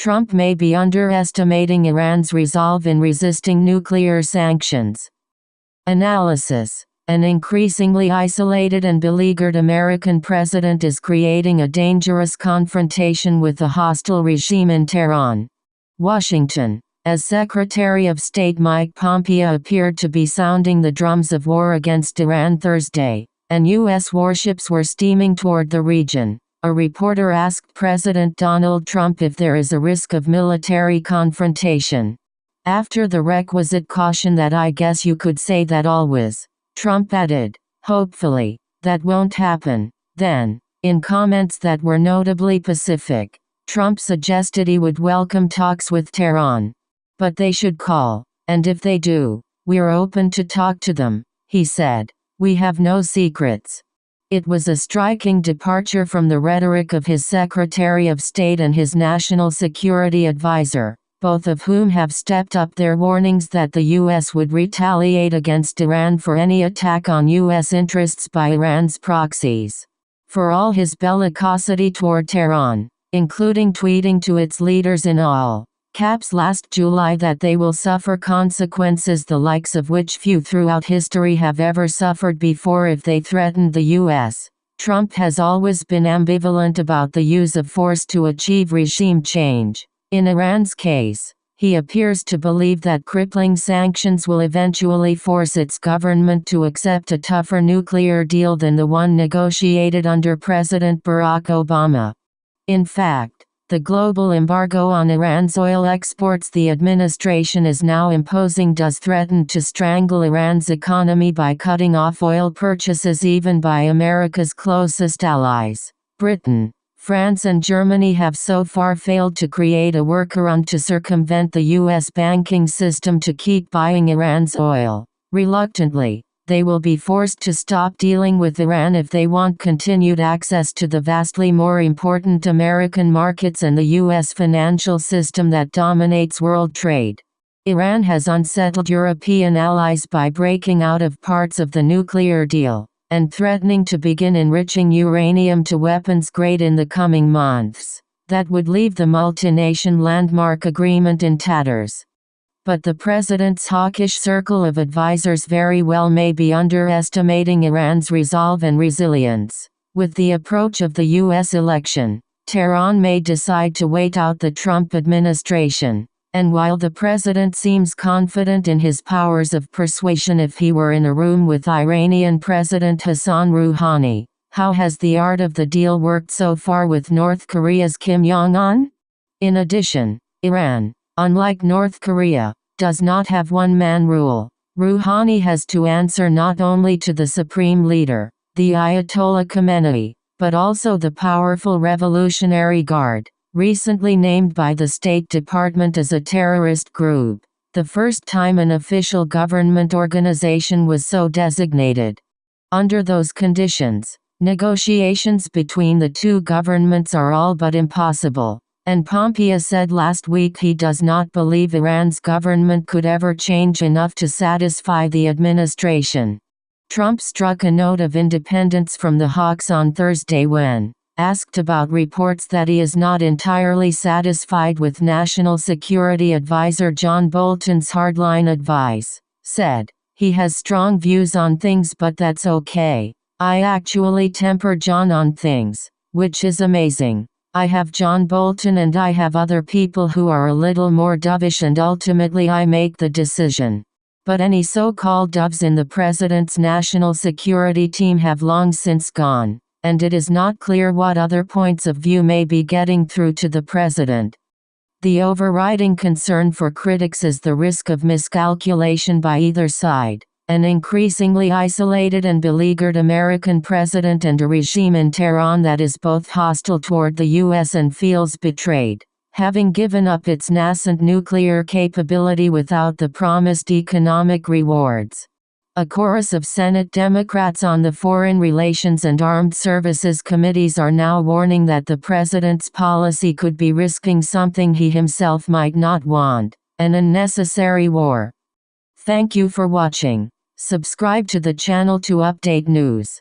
Trump may be underestimating Iran's resolve in resisting nuclear sanctions. Analysis. An increasingly isolated and beleaguered American president is creating a dangerous confrontation with the hostile regime in Tehran. Washington. As Secretary of State Mike Pompeo appeared to be sounding the drums of war against Iran Thursday, and U.S. warships were steaming toward the region, a reporter asked President Donald Trump if there is a risk of military confrontation. After the requisite caution that I guess you could say that always, Trump added, hopefully, that won't happen. Then, in comments that were notably pacific, Trump suggested he would welcome talks with Tehran. But they should call, and if they do, we're open to talk to them, he said. We have no secrets. It was a striking departure from the rhetoric of his Secretary of State and his National Security Advisor, both of whom have stepped up their warnings that the U.S. would retaliate against Iran for any attack on U.S. interests by Iran's proxies. For all his bellicosity toward Tehran, including tweeting to its leaders in all caps last July that they will suffer consequences the likes of which few throughout history have ever suffered before if they threatened the U.S., Trump has always been ambivalent about the use of force to achieve regime change. In Iran's case, he appears to believe that crippling sanctions will eventually force its government to accept a tougher nuclear deal than the one negotiated under President Barack Obama. In fact, the global embargo on Iran's oil exports the administration is now imposing does threaten to strangle Iran's economy by cutting off oil purchases even by America's closest allies. Britain, France and Germany have so far failed to create a workaround to circumvent the U.S. banking system to keep buying Iran's oil. Reluctantly, they will be forced to stop dealing with Iran if they want continued access to the vastly more important American markets and the U.S. financial system that dominates world trade. Iran has unsettled European allies by breaking out of parts of the nuclear deal, and threatening to begin enriching uranium to weapons grade in the coming months. That would leave the multi-nation landmark agreement in tatters. But the president's hawkish circle of advisors very well may be underestimating Iran's resolve and resilience. With the approach of the U.S. election, Tehran may decide to wait out the Trump administration. And while the president seems confident in his powers of persuasion if he were in a room with Iranian President Hassan Rouhani, how has the art of the deal worked so far with North Korea's Kim Jong-un? In addition, Iran, unlike North Korea, does not have one-man rule. Rouhani has to answer not only to the supreme leader, the Ayatollah Khamenei, but also the powerful Revolutionary Guard, recently named by the State Department as a terrorist group, the first time an official government organization was so designated. Under those conditions, negotiations between the two governments are all but impossible. And Pompeo said last week he does not believe Iran's government could ever change enough to satisfy the administration. Trump struck a note of independence from the hawks on Thursday when, asked about reports that he is not entirely satisfied with National Security Advisor John Bolton's hardline advice, said, he has strong views on things but that's okay. I actually temper John on things, which is amazing. I have John Bolton and I have other people who are a little more dovish and ultimately I make the decision. But any so-called doves in the president's national security team have long since gone, and it is not clear what other points of view may be getting through to the president. The overriding concern for critics is the risk of miscalculation by either side. An increasingly isolated and beleaguered American president and a regime in Tehran that is both hostile toward the U.S. and feels betrayed, having given up its nascent nuclear capability without the promised economic rewards. A chorus of Senate Democrats on the Foreign Relations and Armed Services Committees are now warning that the president's policy could be risking something he himself might not want, an unnecessary war. Thank you for watching. Subscribe to the channel to update news.